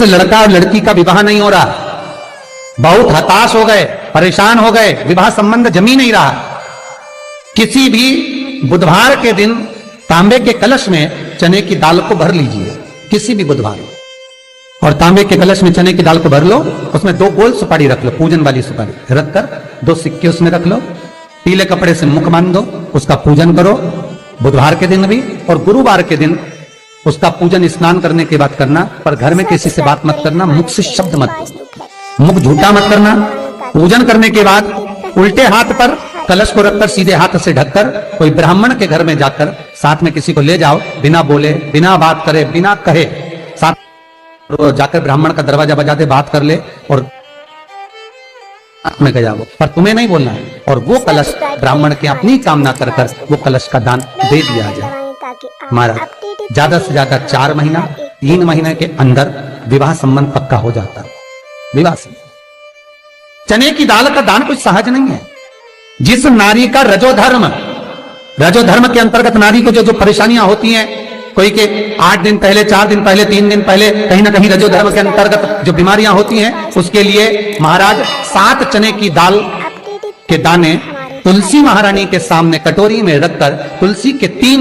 लड़का और लड़की का विवाह नहीं हो रहा, बहुत हताश हो गए, परेशान हो गए, विवाह संबंध जमी नहीं रहा। किसी भी बुधवार के दिन तांबे के कलश में चने की दाल को भर लीजिए, किसी भी बुधवार, और तांबे के कलश में चने की दाल को भर लो, उसमें 2 गोल सुपारी रख लो, पूजन वाली सुपारी रखकर 2 सिक्के उसमें रख लो, पीले कपड़े से मुख बांध दो, उसका पूजन करो बुधवार के दिन भी, और गुरुवार के दिन उसका पूजन स्नान करने के बाद करना, पर घर में किसी से बात मत करना, मुख से शब्द मत, मुख झूठा मत करना। पूजन करने के बाद उल्टे हाथ पर कलश को रखकर सीधे हाथ से ढककर कोई ब्राह्मण के घर में जाकर साथ में किसी को ले जाओ, बिना बोले, बिना बात करे, बिना कहे, साथ जाकर ब्राह्मण का दरवाजा बजा दे, बात कर ले और में गया वो, पर तुम्हें नहीं बोलना है। और वो कलश ब्राह्मण के अपनी कामना कर कर वो कलश का दान दे दिया जाए। महाराज ज्यादा से ज्यादा 4 महीना 3 महीने के अंदर विवाह संबंध पक्का हो जाता है। विवाह से चने की दाल का दान कुछ सहज नहीं है। जिस नारी का रजोधर्म के अंतर्गत नारी को जो परेशानियां होती हैं, कोई के 8 दिन पहले, 4 दिन पहले, 3 दिन पहले कहीं ना कहीं रजोधर्म के अंतर्गत जो बीमारियां होती हैं, उसके लिए महाराज 7 चने की दाल के दाने तुलसी महारानी के सामने कटोरी में रखकर तुलसी के 3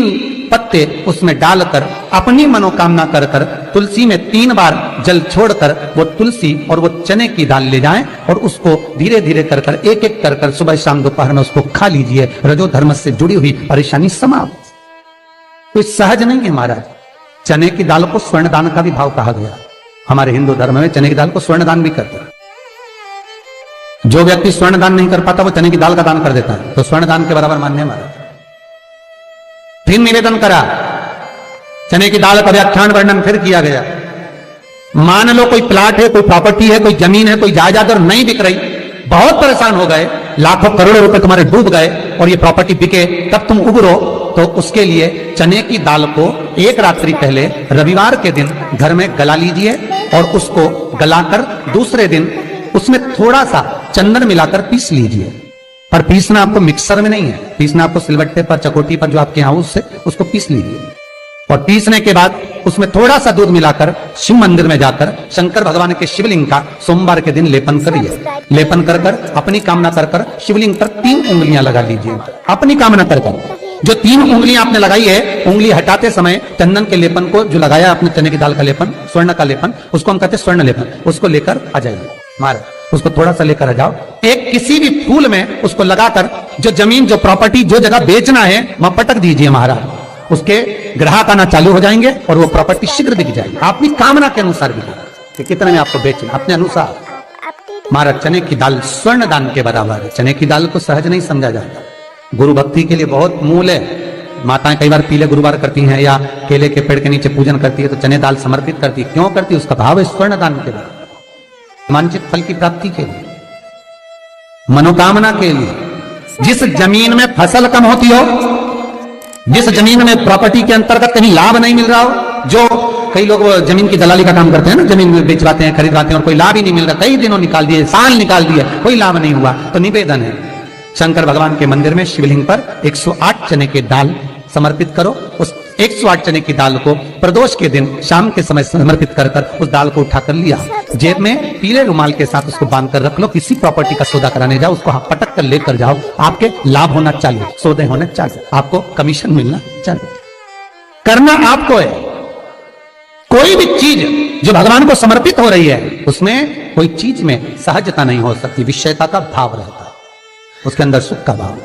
पत्ते उसमें डालकर अपनी मनोकामना कर कर तुलसी में 3 बार जल छोड़कर वो तुलसी और वो चने की दाल ले जाएं और उसको धीरे धीरे कर कर एक एक कर कर सुबह शाम दोपहर में उसको खा लीजिए। रजोधर्म से जुड़ी हुई परेशानी समाप्त। कोई सहज नहीं है महाराज। चने की दाल को स्वर्ण दान का भी भाव कहा गया। हमारे हिंदू धर्म में चने की दाल को स्वर्ण दान भी करते हैं। जो व्यक्ति स्वर्ण दान नहीं कर पाता वो चने की दाल का दान कर देता है, तो स्वर्ण दान के बराबर मान्य है महाराज। फिर निवेदन करा, चने की दाल का व्याख्यान वर्णन फिर किया गया। मान लो कोई प्लाट है, कोई प्रॉपर्टी है, कोई जमीन है, कोई जायदाद और नहीं बिक रही, बहुत परेशान हो गए, लाखों करोड़ों रुपए तुम्हारे डूब गए और ये प्रॉपर्टी बिके, तब तुम उबरो, तो उसके लिए चने की दाल को एक रात्रि पहले रविवार के दिन घर में गला लीजिए और उसको गलाकर दूसरे दिन उसमें थोड़ा सा चंदन मिलाकर पीस लीजिए। पर पीसना आपको मिक्सर में नहीं है, पीसना आपको सिलबट्टे पर, चकोटी पर जो आपके यहाँ उससे उसको पीस लीजिए। और पीसने के बाद उसमें थोड़ा सा दूध मिलाकर शिव मंदिर में जाकर शंकर भगवान के शिवलिंग का सोमवार के दिन लेपन करिए। लेपन कर कर अपनी कामना कर कर शिवलिंग पर 3 उंगलियां लगा लीजिए। अपनी कामना कर कर जो 3 उंगलियां आपने लगाई है, उंगली हटाते समय चंदन के लेपन को जो लगाया आपने चने की दाल का लेपन, स्वर्ण का लेपन, उसको हम कहते हैं स्वर्ण लेपन, उसको लेकर आ जाइए महाराज। उसको थोड़ा सा लेकर आ जाओ, एक किसी भी फूल में उसको लगाकर जो जमीन, जो प्रॉपर्टी, जो जगह बेचना है वहां पटक दीजिए महाराज। उसके ग्राहक आना चालू हो जाएंगे और वो प्रॉपर्टी शीघ्र बिक जाएगी। अपनी कामना के अनुसार बिकेगी कि कितने में आपको बेचना, अपने अनुसार। महाराज चने की दाल स्वर्ण दान के बराबर है। चने की दाल को सहज नहीं समझा जाता। गुरु भक्ति के लिए बहुत मूल है। माताएं कई बार पीले गुरुवार करती हैं या केले के पेड़ के नीचे पूजन करती है तो चने दाल समर्पित करती है। क्यों करती है? उसका भाव है स्वर्ण दान के बराबर, वांछित फल की प्राप्ति के लिए, मनोकामना के लिए। जिस जमीन में फसल कम होती हो, जिस जमीन में प्रॉपर्टी के अंतर्गत कहीं लाभ नहीं मिल रहा हो, जो कई लोग जमीन की दलाली का काम करते हैं ना, जमीन में बेचवाते हैं, खरीदवाते हैं और कोई लाभ ही नहीं मिल रहा, कई दिनों निकाल दिए, साल निकाल दिए, कोई लाभ नहीं हुआ, तो निवेदन है शंकर भगवान के मंदिर में शिवलिंग पर 108 चने के दाल समर्पित करो। उस 108 चने की दाल को प्रदोष के दिन शाम के समय समर्पित कर कर उस दाल को उठाकर लिया, जेब में पीले रुमाल के साथ उसको बांध कर रख लो। किसी प्रॉपर्टी का सौदा कराने जाओ, उसको पटक कर लेकर जाओ, आपके लाभ होना चालू, सौदे होने चालू, आपको कमीशन मिलना चालू। करना आपको है। कोई भी चीज जो भगवान को समर्पित हो रही है उसमें कोई चीज में सहजता नहीं हो सकती, विषयता का भाव रहता है, उसके अंदर सुख का भाव,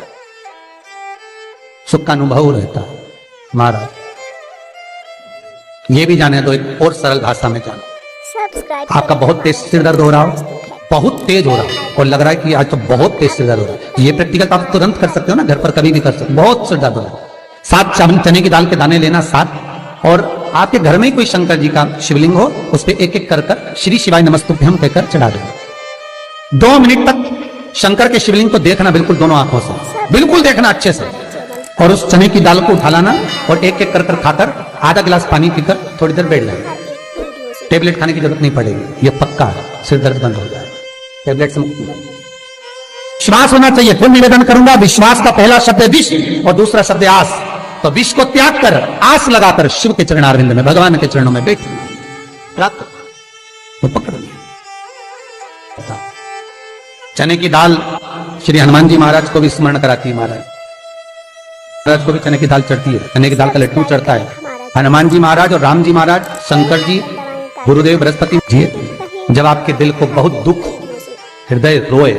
सुख का अनुभव रहता है। महाराज ये भी जाने दो, एक और सरल भाषा में जानो। आपका बहुत तेज सिर दर्द हो रहा हो, बहुत तेज हो रहा हो और लग रहा है कि आज तो बहुत तेज सिर दर्द हो रहा है, ये प्रैक्टिकल आप तुरंत कर सकते हो ना, घर पर कभी भी कर सकते हो। बहुत सिर दर्द हो रहा है, 7 चने की दाल के दाने लेना 7, और आपके घर में ही कोई शंकर जी का शिवलिंग हो, उस पर एक एक कर कर श्री शिवाय नमस्तुभ्यम कहकर चढ़ा दो। 2 मिनट तक शंकर के शिवलिंग को देखना, बिल्कुल दोनों आंखों से बिल्कुल देखना अच्छे से, और उस चने की दाल को उठा लाना और एक एक कर कर खाकर आधा गिलास पानी पीकर थोड़ी देर बैठ जाए। टेबलेट खाने की जरूरत नहीं पड़ेगी, ये पक्का है, सिर दर्द बंद हो जाए, टेबलेट से मुक्ति। विश्वास होना चाहिए। फिर निवेदन करूंगा, विश्वास का पहला शब्द है विष और दूसरा शब्द है आस। तो विष को त्याग कर आस लगाकर शिव के चरणारविंद में, भगवान के चरणों में बैठ प्राप्त। वो पकड़ लिया। चने की दाल श्री हनुमान जी महाराज को भी स्मरण कराती है। महाराज को भी चने की दाल चढ़ती है, चने की दाल का लड्डू चढ़ता है। हनुमान जी महाराज और राम जी महाराज, शंकर जी, गुरुदेव बृहस्पति जी, जब आपके दिल को बहुत दुख, हृदय रोए,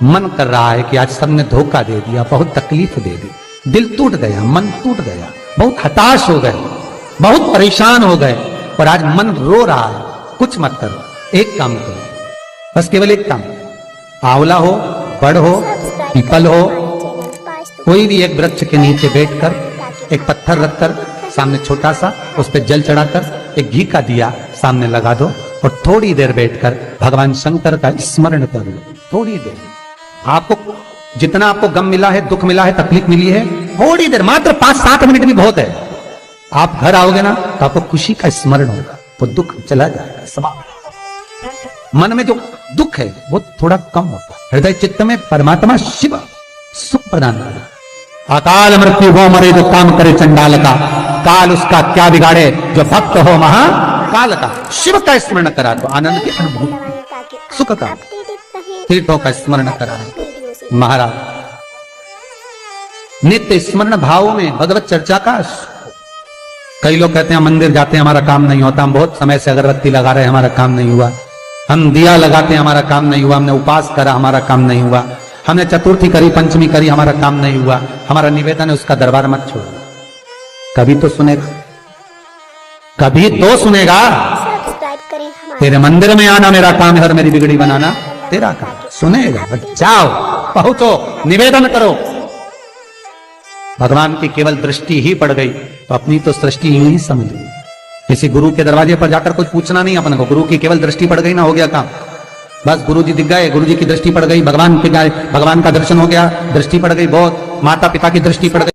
मन कर रहा है कि आज सबने धोखा दे दिया, बहुत तकलीफ दे दी, दिल टूट गया, मन टूट गया, बहुत हताश हो गए, बहुत परेशान हो गए और आज मन रो रहा है, कुछ मत करो, एक काम करो, बस केवल एक काम, आंवला हो, बड़ हो, पीपल हो, कोई भी एक वृक्ष के नीचे बैठकर एक पत्थर रखकर सामने छोटा सा, उस पर जल चढ़ाकर एक घी का दिया सामने लगा दो और थोड़ी देर बैठकर भगवान शंकर का स्मरण कर लो। थोड़ी देर, आपको जितना आपको गम मिला है, दुख मिला है, तकलीफ मिली है, थोड़ी देर, मात्र 5-7 मिनट भी बहुत है। आप घर आओगे ना तो आपको खुशी का स्मरण होगा, वो दुख चला जाएगा, समाप्त। मन में जो दुख है वो थोड़ा कम होता है। हृदय चित्त में परमात्मा शिव सुख प्रदान करेगा। अकाल मृत्यु हो मरे जो काम करे चंडाल का, काल उसका क्या बिगाड़े जो भक्त हो महाकाल का। शिव का स्मरण करा तो आनंद की अनुभूति, सुख का, तीर्थों का स्मरण करा महाराज। नित्य स्मरण भाव में भगवत चर्चा का। कई लोग कहते हैं मंदिर जाते हैं हमारा काम नहीं होता, हम बहुत समय से अगरबत्ती लगा रहे हैं हमारा काम नहीं हुआ, हम दिया लगाते हैं हमारा काम नहीं हुआ, हमने उपास करा हमारा काम नहीं हुआ, हमने चतुर्थी करी, पंचमी करी, हमारा काम नहीं हुआ, हमारा निवेदन है उसका दरबार मत छोड़ो। कभी तो सुनेगा, कभी तो सुनेगा। तेरे मंदिर में आना मेरा काम है और मेरी बिगड़ी बनाना तेरा काम। सुनेगा, जाओ, पहुंचो, निवेदन करो। भगवान की केवल दृष्टि ही पड़ गई तो अपनी तो सृष्टि यूं ही समझ ली। किसी गुरु के दरवाजे पर जाकर कुछ पूछना नहीं अपन को, गुरु की केवल दृष्टि पड़ गई ना, हो गया काम। बस गुरु जी दिख गए, गुरु जी की दृष्टि पड़ गई, भगवान का दर्शन हो गया, दृष्टि पड़ गई, बहुत माता पिता की दृष्टि पड़ गई।